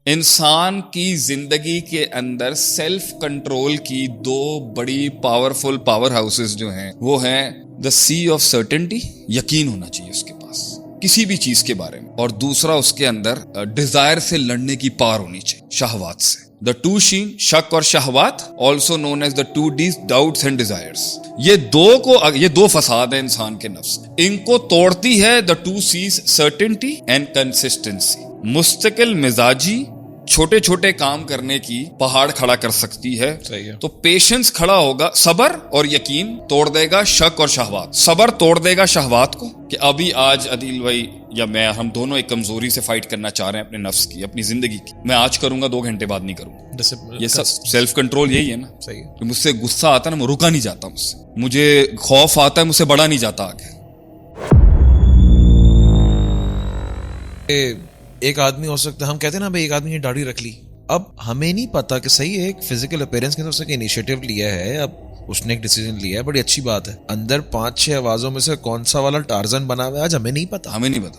انسان کی زندگی کے اندر سیلف کنٹرول کی دو بڑی پاورفل پاور ہاؤسز جو ہیں وہ ہیں دا سی آف سرٹنٹی، یقین ہونا چاہیے اس کے پاس کسی بھی چیز کے بارے میں، اور دوسرا اس کے اندر ڈیزائر سے لڑنے کی پار ہونی چاہیے، شہوات سے. دا ٹو شین، شک اور شہوات، also known as the two D's, doubts and desires. یہ دو فساد ہیں انسان کے نفس. ان کو توڑتی ہے the two C's, certainty and consistency. مستقل مزاجی چھوٹے چھوٹے کام کرنے کی پہاڑ کھڑا کر سکتی ہے. تو پیشنس کھڑا ہوگا، صبر اور یقین توڑ دے گا شک اور شہوات. صبر توڑ دے گا شہوات کو کہ ابھی آج عدیل بھائی یا میں، ہم دونوں ایک کمزوری سے فائٹ کرنا چاہ رہے ہیں اپنے نفس کی، اپنی زندگی کی. میں آج کروں گا، 2 گھنٹے بعد نہیں کروں گا. یہ سب سیلف کنٹرول یہی ہے نا. کہ مجھ سے غصہ آتا ہے نا، میں رکا نہیں جاتا مجھ سے. مجھے خوف آتا ہے، مجھ سے بڑا نہیں جاتا آگے. ایک آدمی ہو سکتا ہے، ہم کہتے ہیں نا بھائی ایک آدمی نے داڑھی رکھ لی. اب ہمیں نہیں پتا کہ صحیح ہے، ایک فزیکل اپیرنس کی طرف سے انیشیٹو لیا ہے، اب اس نے ایک ڈیسیجن لیا ہے، بڑی اچھی بات ہے. اندر 5-6 آوازوں میں سے کون سا والا ٹارزن بنا ہوا ہے آج ہمیں نہیں پتا.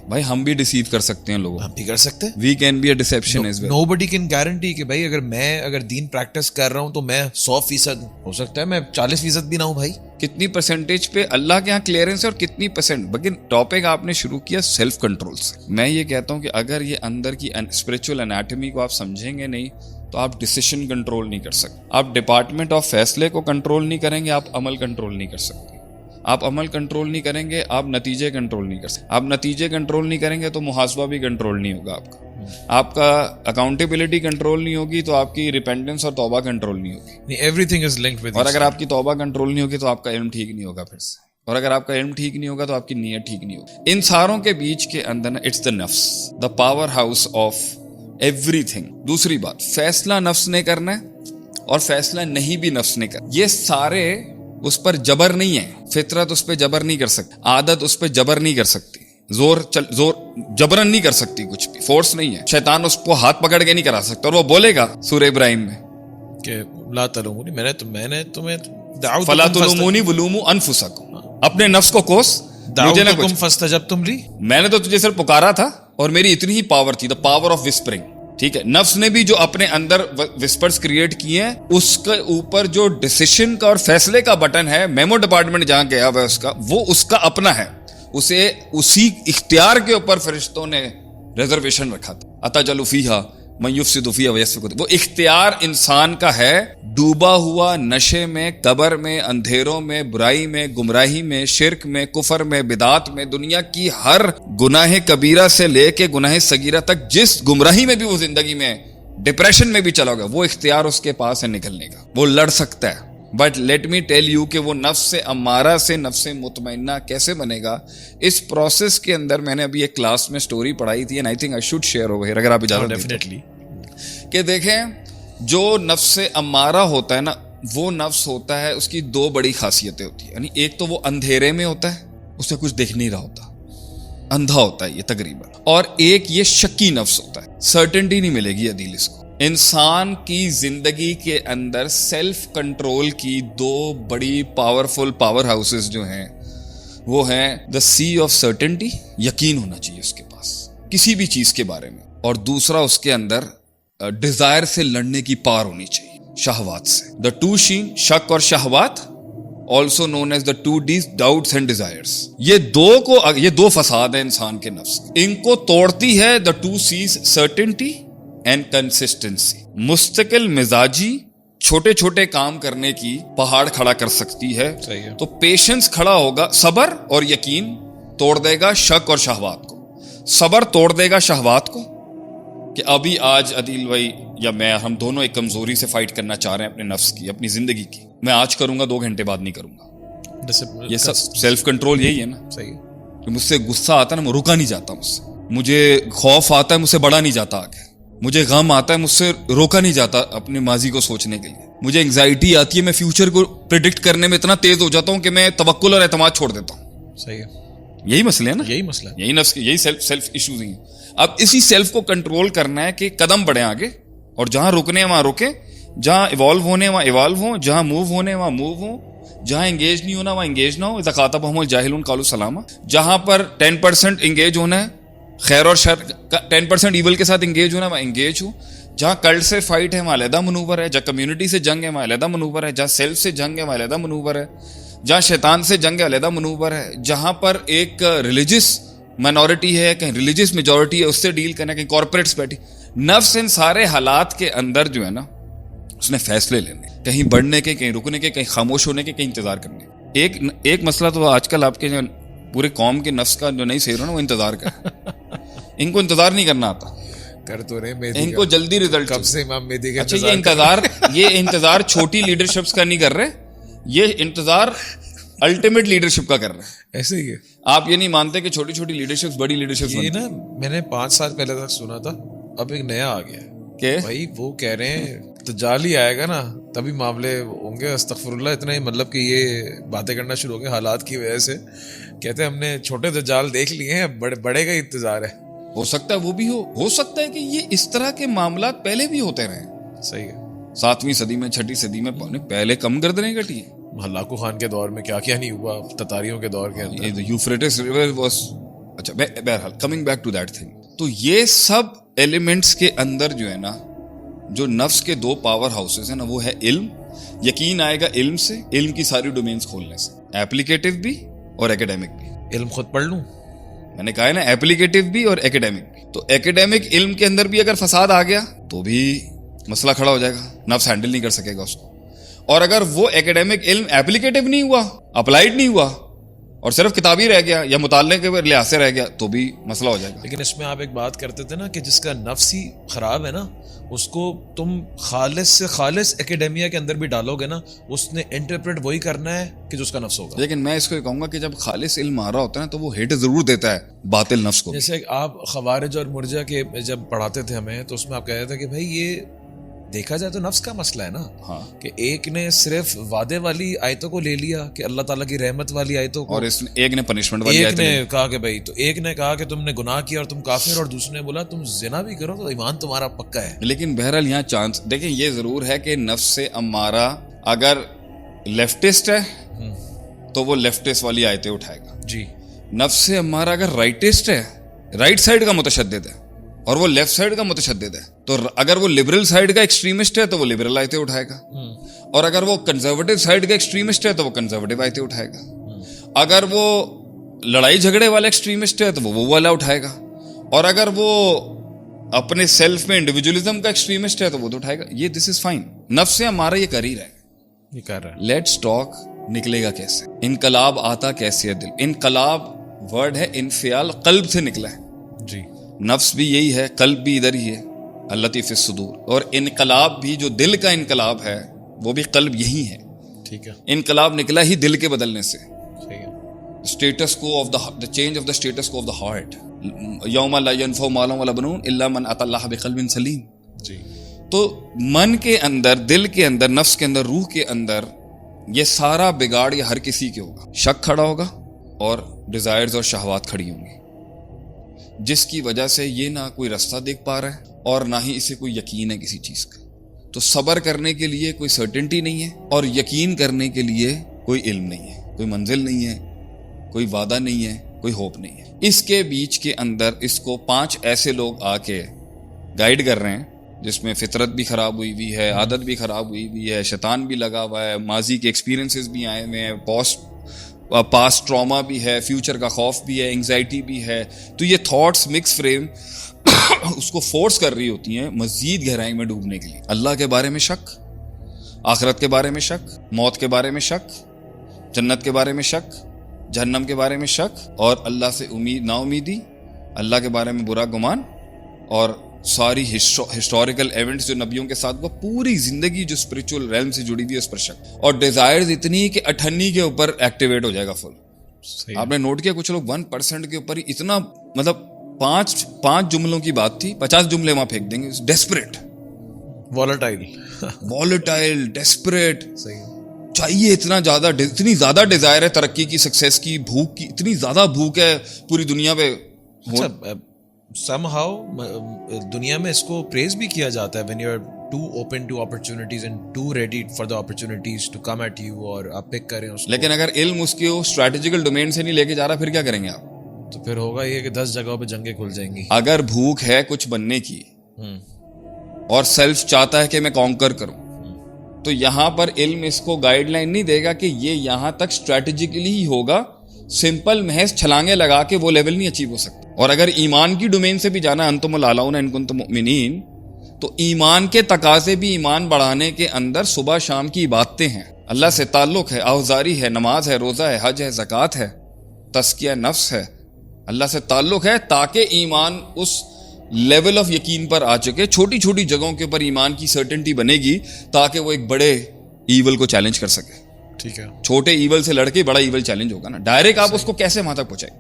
بھائی ہم بھی ڈیسیو کر سکتے ہیں لوگوں. ہم بھی کر سکتے ہیں. We can be a deception as well. Nobody can guarantee کہ بھائی اگر دین پریکٹس کر رہا ہوں تو میں 100% ہو سکتا ہے میں 40% بھی نہ ہوں. بھائی کتنی پرسنٹیج پہ اللہ کے یہاں کلیئرنس ہے اور کتنی پرسنٹ. لیکن ٹاپک آپ نے شروع کیا سیلف کنٹرول سے. میں یہ کہتا ہوں کہ اگر یہ اندر کی اسپرچل انیٹمی کو آپ سمجھیں گے نہیں تو آپ ڈیسیشن کنٹرول نہیں کر سکتے. آپ ڈپارٹمنٹ آف فیصلے کو کنٹرول نہیں کریں گے، آپ عمل کنٹرول نہیں کر سکتے. آپ عمل کنٹرول نہیں کریں گے، آپ نتیجے کنٹرول نہیں کر سکتے. آپ نتیجے کنٹرول نہیں کریں گے تو محاسبہ بھی کنٹرول نہیں ہوگا آپ کا. آپ کا اکاؤنٹیبلٹی کنٹرول نہیں ہوگی تو آپ کی ریپینٹنس اور توبہ کنٹرول نہیں ہوگی. Every thing is linked with. اور اگر آپ کی توبہ کنٹرول نہیں ہوگی تو آپ کا علم ٹھیک نہیں ہوگا پھر سے. اور اگر آپ کا علم ٹھیک نہیں ہوگا تو آپ کی نیت ٹھیک نہیں ہوگی. ان ساروں کے بیچ کے اندر اٹس دا نفس، the power house of every thing. دوسری بات، فیصلہ نفس نے کرنا ہے اور فیصلہ نہیں بھی نفس نے کرنا. یہ سارے اس پر جبر نہیں ہے. فطرت اس پہ جبر نہیں کر سکتی، عادت اس پہ جبر نہیں کر سکتی، زور جبرن نہیں کر سکتی، کچھ بھی فورس نہیں ہے. شیطان اس کو ہاتھ پکڑ کے نہیں کرا سکتا. اور وہ بولے گا سورہ ابراہیم میں کہ لا تلومونی، میں نے تمہیں فلا تلومونی ولوموا انفسکم، اپنے نفس کو کوس، مجھے نہ کچھ. فاستجبتم لی، میں نے تو تجھے صرف پکارا تھا اور میری اتنی ہی پاور تھی، دا پاور آف وسپرنگ. ٹھیک ہے، نفس نے بھی جو اپنے اندر وسپرز کریٹ کیے ہیں، اس کے اوپر جو ڈیسیشن کا اور فیصلے کا بٹن ہے، میمو ڈپارٹمنٹ جہاں گیا ہوا ہے وہ اس کا اپنا ہے. اسے اسی اختیار کے اوپر فرشتوں نے ریزرویشن رکھا تھا. اتجعل فیہا من یفسد فیہا ویسفک. وہ اختیار انسان کا ہے. ڈوبا ہوا نشے میں، قبر میں، اندھیروں میں، برائی میں، گمراہی میں، شرک میں، کفر میں، بدعات میں، دنیا کی ہر گناہ کبیرہ سے لے کے گناہ صغیرہ تک، جس گمراہی میں بھی وہ زندگی میں ڈپریشن میں بھی چلا گیا، وہ اختیار اس کے پاس ہے نکلنے کا. وہ لڑ سکتا ہے. But let me tell you کہ وہ نفس سے امارہ سے نفس مطمئنہ کیسے بنے گا. اس پروسیس کے اندر میں نے ابھی ایک کلاس میں سٹوری پڑھائی تھی، and I think I should share over here اگر آپ اجازت دیں. ڈیفینیٹلی. کہ دیکھیں، جو نفس امارہ ہوتا ہے نا، وہ نفس ہوتا ہے، اس کی 2 بڑی خاصیتیں ہوتی ہیں. یعنی ایک تو وہ اندھیرے میں ہوتا ہے، اسے کچھ دیکھ نہیں رہا ہوتا، اندھا ہوتا ہے یہ تقریباً. اور ایک یہ شکی نفس ہوتا ہے، سرٹنٹی نہیں ملے گی عدیل اس کو. انسان کی زندگی کے اندر سیلف کنٹرول کی 2 بڑی پاورفل پاور ہاؤسز جو ہیں وہ ہیں دا سی آف سرٹنٹی، یقین ہونا چاہیے اس کے پاس کسی بھی چیز کے بارے میں، اور دوسرا اس کے اندر ڈیزائر سے لڑنے کی پار ہونی چاہیے، شہوات سے. دا ٹو شین، شک اور شہوات، also known as the two D's, doubts and desires. یہ دو فساد ہیں انسان کے نفس. ان کو توڑتی ہے the two C's, certainty and consistency. مستقل مزاجی چھوٹے چھوٹے کام کرنے کی پہاڑ کھڑا کر سکتی ہے. تو پیشنس کھڑا ہوگا، صبر اور یقین توڑ دے گا شک اور شہوات کو. صبر توڑ دے گا شہوات کو کہ ابھی آج عدیل بھائی یا میں، ہم دونوں ایک کمزوری سے فائٹ کرنا چاہ رہے ہیں اپنے نفس کی، اپنی زندگی کی. میں آج کروں گا، 2 گھنٹے بعد نہیں کروں گا. یہ سب سیلف کنٹرول یہی ہے نا. کہ مجھ سے غصہ آتا ہے نا، میں رکا نہیں جاتا مجھ سے. مجھے خوف آتا ہے، مجھ سے بڑا نہیں جاتا آگے. مجھے غم آتا ہے، مجھ سے روکا نہیں جاتا اپنے ماضی کو سوچنے کے لیے. مجھے انگزائٹی آتی ہے، میں فیوچر کو پریڈکٹ کرنے میں اتنا تیز ہو جاتا ہوں کہ میں توکل اور اعتماد چھوڑ دیتا ہوں. صحیح ہے. یہی مسئلہ ہے نا. یہی مسئلہ ہے. یہی نفس، یہی سیلف ایشوز ہیں. اب اسی سیلف کو کنٹرول کرنا ہے کہ قدم بڑھیں آگے، اور جہاں رکنے وہاں رکیں، جہاں ایوالو ہونے وہاں ایوالو ہوں، جہاں موو ہونے وہاں موو ہوں، جہاں انگیج نہیں ہونا وہاں انگیج نہ ہو. اذا خاطبهم الجاہلون قالوا سلاما. جہاں پر 10% انگیج ہونا ہے خیر اور شر 10% ایول کے ساتھ انگیج ہوں نا, میں انگیج ہوں. جہاں کلٹ سے فائٹ ہے وہاں علیحدہ منور ہے, جہاں کمیونٹی سے جنگ ہے وہاں علیحدہ منور ہے, جہاں سیلف سے جنگ ہے وہاں علیحدہ منور ہے, جہاں شیطان سے جنگ ہے علیحدہ منور ہے, جہاں پر ایک ریلیجس مائنورٹی ہے, کہیں ریلیجس میجورٹی ہے اس سے ڈیل کرنا, کہیں کارپوریٹس بیٹھی. نفس ان سارے حالات کے اندر جو ہے نا اس نے فیصلے لینے, کہیں بڑھنے کے, کہیں رکنے کے, کہیں خاموش ہونے کے, کہیں انتظار کرنے. ایک مسئلہ تو آج کل آپ کے جو پورے قوم کے نفس کا جو نہیں صحیح رہا نا وہ انتظار کا ہے. ان کو انتظار نہیں کرنا آتا, کر تو رہے ان کو جلدی ریزلٹ. کب سے امام مہدی کا اچھا یہ انتظار چھوٹی لیڈرشپس کا نہیں کر رہے, یہ انتظار الٹیمیٹ لیڈرشپ کا کر رہے ہیں. ایسے ہی ہے. آپ یہ نہیں مانتے کہ چھوٹی چھوٹی لیڈرشپس بڑی لیڈرشپس یہ نا میں نے 5 سال پہلے تک سنا تھا, اب ایک نیا آ گیا کہ بھائی وہ کہہ رہے ہیں دجال ہی آئے گا نا تبھی معاملے ہوں گے. استغفر اللہ, اتنا ہی مطلب کہ یہ باتیں کرنا شروع ہو گئے حالات کی وجہ سے. کہتے ہیں ہم نے چھوٹے دجال دیکھ لیے ہیں, بڑے کا انتظار ہے. ہو سکتا ہے وہ بھی ہو سکتا ہے کہ یہ اس طرح کے معاملات پہلے بھی ہوتے رہے. صحیح ہے. 7ویں صدی میں 6ٹھی صدی میں پہلے کم گردنیں کٹی ہیں. ہلاکو خان کے دور میں کیا کیا نہیں ہوا, تتاریوں کے دور کے اندر یوفریٹس ریور واز. اچھا بہرحال coming back to that thing, تو یہ سب ایلیمنٹس کے اندر جو ہے نا جو نفس کے 2 پاور ہاؤسز ہیں نا وہ ہے علم. یقین آئے گا علم سے, علم کی ساری ڈومینز کھولنے سے, ایپلیکیٹو بھی اور ایکیڈیمک بھی. علم خود پڑھ لوں, میں نے کہا ہے نا ایپلیکیٹو بھی اور ایکیڈیمک بھی. تو ایکیڈیمک علم کے اندر بھی اگر فساد آ گیا تو بھی مسئلہ کھڑا ہو جائے گا, نفس ہینڈل نہیں کر سکے گا اس کو. اور اگر وہ ایکیڈیمک علم ایپلیکیٹو نہیں ہوا, اپلائیڈ نہیں ہوا اور صرف کتابی رہ گیا یا مطالعے کے لحاظ سے رہ گیا تو بھی مسئلہ ہو جائے گا. لیکن اس میں آپ ایک بات کرتے تھے نا کہ جس کا نفس ہی خراب ہے نا اس کو تم خالص سے خالص ایکیڈیمیا کے اندر بھی ڈالو گے نا اس نے انٹرپریٹ وہی کرنا ہے کہ جو اس کا نفس ہوگا. لیکن میں اس کو یہ کہوں گا کہ جب خالص علم آ رہا ہوتا ہے نا تو وہ ہٹ ضرور دیتا ہے باطل نفس کو. جیسے آپ خوارج اور مرجع کے جب پڑھاتے تھے ہمیں تو اس میں آپ کہتے تھے کہ بھائی یہ دیکھا جائے تو نفس کا مسئلہ ہے نا. ہاں, کہ ایک نے صرف وعدے والی آیتوں کو لے لیا کہ اللہ تعالیٰ کی رحمت والی آیتوں کو, اور ایک نے پنشمنٹ والی ایک نے کہا کہ بھائی, تو ایک نے کہا کہ تم نے گناہ کیا اور تم کافر, اور دوسرے نے بولا تم زنا بھی کرو تو ایمان تمہارا پکا ہے. لیکن بہرحال یہاں چانس دیکھیں یہ ضرور ہے کہ نفس سے امارہ اگر لیفٹسٹ ہے تو وہ لیفٹسٹ والی آیتیں اٹھائے گا. جی. نفس سے امارہ اگر رائٹسٹ ہے, رائٹ سائڈ کا متشدد ہے اور وہ لیفٹ سائڈ کا متشدد ہے, تو اگر وہ لبرل سائڈ کا ایکسٹریمسٹ ہے تو وہ لبرل آیتیں اٹھائے گا, اور اگر وہ کنزرویٹو سائڈ کا ایکسٹریمسٹ ہے تو وہ کنزرویٹو آیتیں اٹھائے گا, اگر وہ لڑائی جھگڑے والا ایکسٹریمسٹ ہے تو وہ والا اٹھائے گا, اور اگر وہ اپنے سیلف میں انڈیویجولزم کا ایکسٹریمسٹ ہے تو وہ تو اٹھائے گا. یہ دس از فائن. نفس سے ہمارا یہ کر ہی رہے گا, یہ کر رہا ہے. لیٹس ٹاک نکلے گا کیسے, انقلاب آتا کیسے ہے دل. انقلاب ورڈ ہے انفعال, قلب سے نکلا ہے. جی. نفس بھی یہی ہے, قلب بھی ادھر ہی ہے, اللطیف الصدور. اور انقلاب بھی جو دل کا انقلاب ہے وہ بھی قلب یہی ہے. ٹھیک ہے. انقلاب نکلا ہی دل کے بدلنے سے. صحیح ہے. Status quo of the change of the status quo of the heart. یوم لا ینفع مال ولا بنون الا من اتى اللہ بقلب سلیم. جی. تو من کے اندر, دل کے اندر, نفس کے اندر, روح کے اندر یہ سارا بگاڑ یہ ہر کسی کے ہوگا. شک کھڑا ہوگا اور ڈیزائرز اور شہوات کھڑی ہوں گی, جس کی وجہ سے یہ نہ کوئی راستہ دیکھ پا رہا ہے اور نہ ہی اسے کوئی یقین ہے کسی چیز کا. تو صبر کرنے کے لیے کوئی سرٹنٹی نہیں ہے, اور یقین کرنے کے لیے کوئی علم نہیں ہے, کوئی منزل نہیں ہے, کوئی وعدہ نہیں ہے, کوئی ہوپ نہیں ہے. اس کے بیچ کے اندر اس کو 5 ایسے لوگ آ کے گائیڈ کر رہے ہیں جس میں فطرت بھی خراب ہوئی ہوئی ہے, عادت بھی خراب ہوئی ہوئی ہے, شیطان بھی لگا ہوا ہے, ماضی کے ایکسپیرینسز بھی آئے ہوئے ہیں, پاسٹ ٹراما بھی ہے, فیوچر کا خوف بھی ہے, انگزائٹی بھی ہے. تو یہ تھاٹس مکس فریم اس کو فورس کر رہی ہوتی ہیں مزید گہرائی میں ڈوبنے کے لیے. اللہ کے بارے میں شک, آخرت کے بارے میں شک, موت کے بارے میں شک, جنت کے بارے میں شک, جہنم کے بارے میں شک, اور اللہ سے نا امیدی, اللہ کے بارے میں برا گمان, اور ساری ہسٹوریکل ایونٹس جو نبیوں کے ساتھ ہوا, پوری زندگی جو اسپرچول ریلم سے جڑی ہوئی ہے اس پر شک, اور ڈیزائرز اتنی کہ 98 کے اوپر ایکٹیویٹ ہو جائے گا فل. آپ نے نوٹ کیا کچھ لوگ 1% کے اوپر ہی اتنا, مطلب 5 جملوں کی بات تھی 50 جملے وہاں پھینک دیں گے. Desperate, volatile, desperate. چاہیے اتنا زیادہ, اتنی زیادہ ڈیزائر ہے ترقی کی, سکسیس کی, بھوک کی, اتنی زیادہ بھوک ہے پوری دنیا پہ. somehow دنیا میں اس کو پریز بھی کیا جاتا ہے when you are too open to opportunities and too ready for the opportunities to come at you, اور آپ پک کریں اس کو. لیکن اگر علم اس کے اسٹریٹجیکل ڈومین سے نہیں لے کے جا رہا پھر کیا کریں گے آپ؟ تو پھر ہوگا یہ کہ 10 جگہوں پہ جنگیں کھل جائیں گی. اگر بھوک ہے کچھ بننے کی اور سیلف چاہتا ہے کہ میں کانکر کروں, تو یہاں پر علم اس کو گائیڈ لائن نہیں دے گا کہ یہ یہاں تک اسٹریٹجیکلی ہی ہوگا, سمپل محض چھلانگیں لگا کے وہ لیول نہیں اچیو ہو سکتا. اور اگر ایمان کی ڈومین سے بھی جانا, انتم الاعلون ان کنتم مؤمنین, تو ایمان کے تقاضے بھی ایمان بڑھانے کے اندر صبح شام کی عبادتیں ہیں, اللہ سے تعلق ہے, آوزاری ہے, نماز ہے, روزہ ہے, حج ہے, زکوٰۃ ہے, تزکیہ نفس ہے, اللہ سے تعلق ہے, تاکہ ایمان اس لیول آف یقین پر آ چکے. چھوٹی چھوٹی جگہوں کے اوپر ایمان کی سرٹنٹی بنے گی تاکہ وہ ایک بڑے ایول کو چیلنج کر سکے. ٹھیک ہے, چھوٹے ایول سے لڑ کے بڑا ایول چیلنج ہوگا نا. ڈائریکٹ آپ اس کو کیسے وہاں تک پہنچائیں؟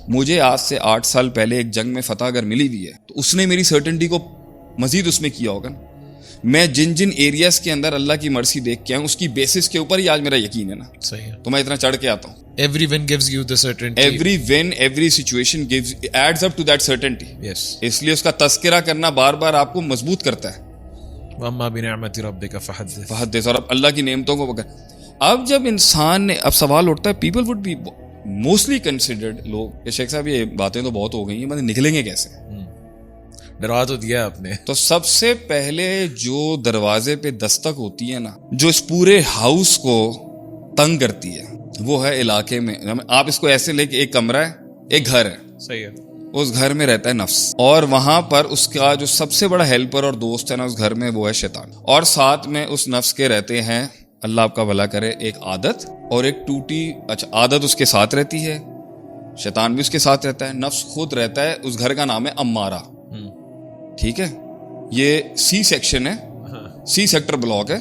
مجھے آج سے 8 سال پہلے ایک جنگ میں فتح اگر ملی ہوئی ہے تو اس نے میری سرٹنٹی کو مزید اس میں کیا ہوگا نا. میں جن جن ایریاز کے اندر اللہ کی مرسی دیکھ کے آؤں اس کی بیسس کے اوپر ہی آج میرا یقین ہے نا. صحیح ہے. تو میں اتنا چڑھ کے آتا ہوں. Every win gives you the certainty. Every win, every situation adds up to that certainty. Yes. اس لیے اس کا تذکرہ کرنا بار بار آپ کو مضبوط کرتا ہے. وَأَمَّا بِنِعْمَةِ رَبِّكَ فَحَدِّثْ. فحدث, اور اب اللہ کی نعمتوں کو پکڑ. اب جب انسان نے, اب سوال اٹھتا ہے, people would be mostly considered, لوگ کہ شیخ صاحب یہ باتیں تو بہت ہو گئی ہیں, مطلب نکلیں گے کیسے؟ ڈرا تو دیا آپ نے. تو سب سے پہلے جو دروازے پہ دستک ہوتی ہے نا, جو اس پورے ہاؤس کو تنگ کرتی ہے, وہ ہے علاقے میں. آپ اس کو ایسے لے کہ ایک کمرہ ہے, ایک گھر ہے. صحیح ہے. اس گھر میں رہتا ہے نفس, اور وہاں پر اس کا جو سب سے بڑا ہیلپر اور دوست ہے نا اس گھر میں, وہ ہے شیطان. اور ساتھ میں اس نفس کے رہتے ہیں, اللہ آپ کا بھلا کرے, ایک عادت اور ایک ٹوٹی, اچھا عادت اس کے ساتھ رہتی ہے, شیطان بھی اس کے ساتھ رہتا ہے, نفس خود رہتا ہے. اس گھر کا نام ہے امارہ. ٹھیک ہے, یہ سی سیکشن ہے, سی سیکٹر بلاک ہے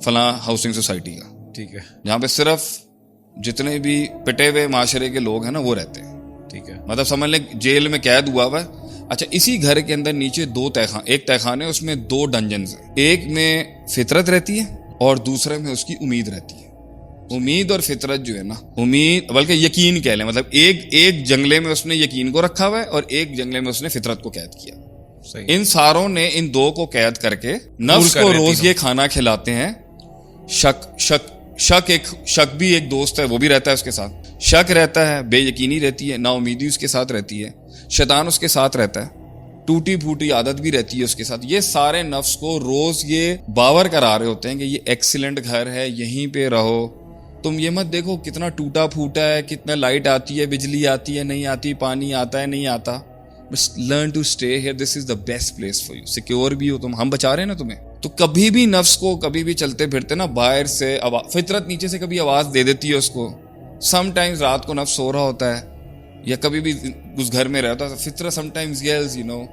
فلاں ہاؤسنگ سوسائٹی کا. ٹھیک ہے. جہاں پہ صرف جتنے بھی پٹے ہوئے معاشرے کے لوگ ہیں نا وہ رہتے ہیں. ٹھیک ہے. مطلب سمجھ لیں جیل میں قید ہوا ہوا ہے. اچھا, اسی گھر کے اندر نیچے 2 تہخانے, ایک تہخانے, اس میں 2 ڈنجنز ہیں. ایک میں فطرت رہتی ہے اور دوسرے میں اس کی امید رہتی ہے. امید اور فطرت جو ہے نا, امید بلکہ یقین کہہ لیں, مطلب ایک جنگلے میں اس نے یقین کو رکھا ہوا ہے اور ایک جنگلے میں اس نے فطرت کو قید کیا. ان ساروں نے ان 2 کو قید کر کے نفس کو روز یہ کھانا کھلاتے ہیں. شک بھی ایک دوست ہے, وہ بھی رہتا ہے اس کے ساتھ. شک رہتا ہے, بے یقینی رہتی ہے, نا امیدی اس کے ساتھ رہتی ہے, شیطان اس کے ساتھ رہتا ہے, ٹوٹی پھوٹی عادت بھی رہتی ہے اس کے ساتھ. یہ سارے نفس کو روز یہ باور کرا رہے ہوتے ہیں کہ یہ ایکسیلنٹ گھر ہے, یہیں پہ رہو. تم یہ مت دیکھو کتنا ٹوٹا پھوٹا ہے, کتنا لائٹ آتی ہے, بجلی آتی ہے, نہیں آتی, پانی آتا ہے, نہیں آتا. Learn to stay here. This is the best place for you. Secure بھی ہو تم, ہم بچا رہے ہیں نا تمہیں. تو کبھی بھی نفس کو کبھی بھی چلتے پھرتے نا باہر سے فطرت نیچے سے کبھی آواز دے دیتی ہے اس کو. سم ٹائمز رات کو نفس سو رہا ہوتا ہے یا کبھی بھی اس گھر میں رہتا ہے, فطرت some times yells, you know,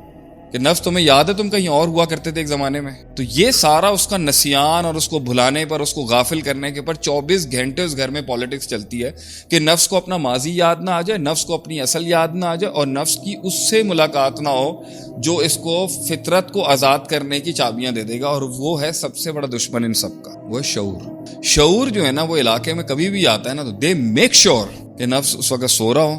کہ نفس تمہیں یاد ہے تم کہیں اور ہوا کرتے تھے ایک زمانے میں. تو یہ سارا اس کا نسیان اور اس کو بھلانے پر, اس کو غافل کرنے کے پر 24 گھنٹے اس گھر میں پالیٹکس چلتی ہے کہ نفس کو اپنا ماضی یاد نہ آ جائے, نفس کو اپنی اصل یاد نہ آ جائے, اور نفس کی اس سے ملاقات نہ ہو جو اس کو فطرت کو آزاد کرنے کی چابیاں دے دے گا. اور وہ ہے سب سے بڑا دشمن ان سب کا, وہ ہے شعور. شعور جو ہے نا وہ علاقے میں کبھی بھی آتا ہے نا تو دے میک شور کہ نفس اس وقت سو رہا ہو,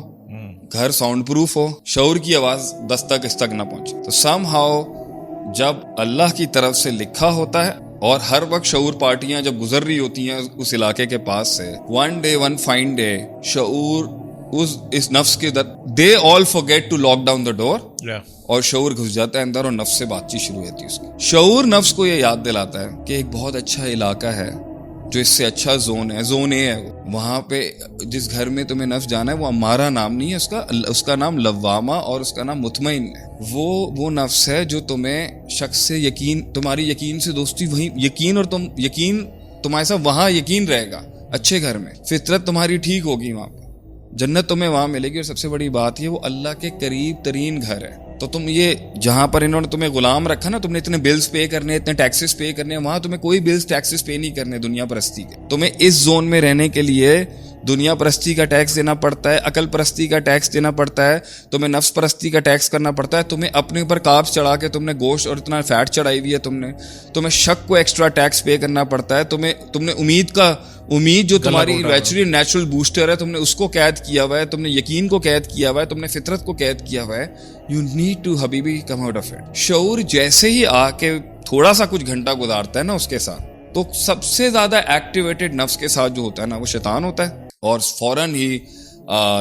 گھر ساؤنڈ پروف ہو, شعور کی آواز دستک اس تک نہ پہنچے. تو سم ہاؤ جب اللہ کی طرف سے لکھا ہوتا ہے اور ہر وقت شعور پارٹیاں جب گزر رہی ہوتی ہیں اس علاقے کے پاس سے, ون فائن ڈے شعور اس نفس کے دے آل forget to lock down the door, اور شعور گھس جاتا ہے اندر اور نفس سے بات چیت شروع ہوتی ہے اس کی. شعور نفس کو یہ یاد دلاتا ہے کہ ایک بہت اچھا علاقہ ہے جو اس سے اچھا زون ہے, زون اے ہے. وہاں پہ جس گھر میں تمہیں نفس جانا ہے وہ ہمارا نام نہیں ہے, اس کا نام لوامہ اور اس کا نام مطمئن ہے. وہ نفس ہے جو تمہیں شخص سے یقین, تمہاری یقین سے دوستی, وہی یقین, اور یقین تمہارے ساتھ وہاں یقین رہے گا اچھے گھر میں. فطرت تمہاری ٹھیک ہوگی, وہاں پہ جنت تمہیں وہاں ملے گی. اور سب سے بڑی بات یہ وہ اللہ کے قریب ترین گھر ہے. تو تم یہ جہاں پر انہوں نے تمہیں غلام رکھا نا, تم نے اتنے بلز پے کرنے, اتنے ٹیکسز پے کرنے, وہاں تمہیں کوئی بلز ٹیکسز پے نہیں کرنے دنیا پرستی کے. تمہیں اس زون میں رہنے کے لیے دنیا پرستی کا ٹیکس دینا پڑتا ہے, عقل پرستی کا ٹیکس دینا پڑتا ہے, تمہیں نفس پرستی کا ٹیکس کرنا پڑتا ہے, تمہیں اپنے اوپر کاربس چڑھا کے تم نے گوشت اور اتنا فیٹ چڑھائی ہوئی ہے تمہیں شک کو ایکسٹرا ٹیکس پے کرنا پڑتا ہے. تم نے امید جو تمہاری نیچرل بوسٹر ہے, تم نے اس کو قید کیا ہوا ہے, تم نے یقین کو قید کیا ہوا ہے, تم نے فطرت کو قید کیا ہوا ہے. یو نیڈ ٹو حبیبی کم آؤٹ آف اٹ. شعور جیسے ہی آ کے تھوڑا سا کچھ گھنٹہ گزارتا ہے نا اس کے ساتھ, تو سب سے زیادہ ایکٹیویٹڈ نفس کے ساتھ جو ہوتا ہے نا وہ شیطان ہوتا ہے, اور فوراً ہی